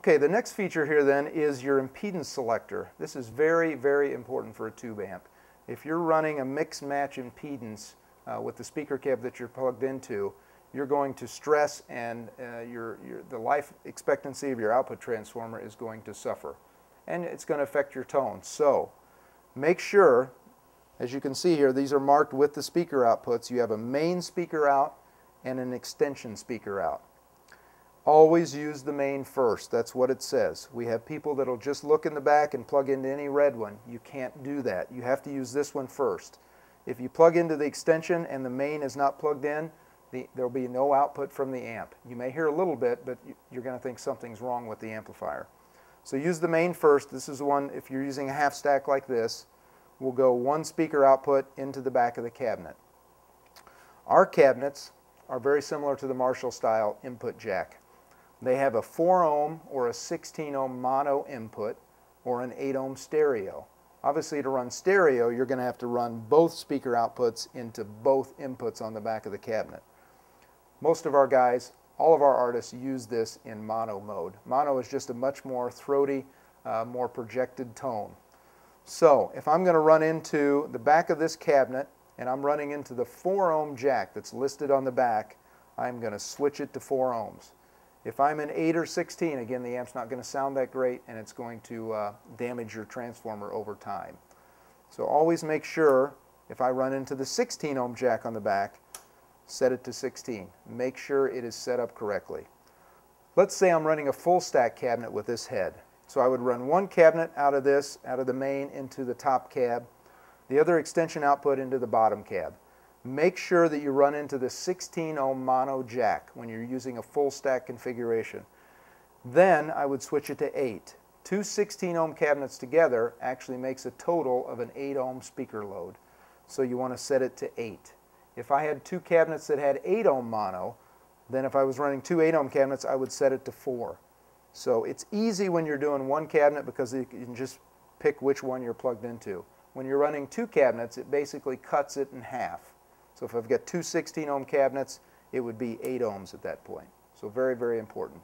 Okay, the next feature here then is your impedance selector. This is very, very important for a tube amp. If you're running a mix-match impedance with the speaker cab that you're plugged into, you're going to stress, and the life expectancy of your output transformer is going to suffer. And it's going to affect your tone. So make sure, as you can see here, these are marked with the speaker outputs. You have a main speaker out and an extension speaker out. Always use the main first. That's what it says. We have people that'll just look in the back and plug into any red one. You can't do that. You have to use this one first. If you plug into the extension and the main is not plugged in, there'll be no output from the amp. You may hear a little bit, but you're going to think something's wrong with the amplifier. So use the main first. This is the one, if you're using a half stack like this, will go one speaker output into the back of the cabinet. Our cabinets are very similar to the Marshall style input jack. They have a 4 ohm or a 16 ohm mono input or an 8 ohm stereo. Obviously, to run stereo, you're going to have to run both speaker outputs into both inputs on the back of the cabinet. Most of our guys, all of our artists, use this in mono mode. Mono is just a much more throaty, more projected tone. So if I'm going to run into the back of this cabinet and I'm running into the 4 ohm jack that's listed on the back, I'm going to switch it to 4 ohms. If I'm in 8 or 16, again, the amp's not going to sound that great, and it's going to damage your transformer over time. So always make sure, if I run into the 16 ohm jack on the back, set it to 16. Make sure it is set up correctly. Let's say I'm running a full stack cabinet with this head. So I would run one cabinet out of the main into the top cab, the other extension output into the bottom cab. Make sure that you run into the 16 ohm mono jack when you're using a full stack configuration. Then I would switch it to 8. Two 16 ohm cabinets together actually makes a total of an 8 ohm speaker load. So you want to set it to 8. If I had two cabinets that had 8 ohm mono, then if I was running two 8 ohm cabinets, I would set it to 4. So it's easy when you're doing one cabinet because you can just pick which one you're plugged into. When you're running two cabinets, it basically cuts it in half. So if I've got two 16 ohm cabinets, it would be 8 ohms at that point. So very, very important.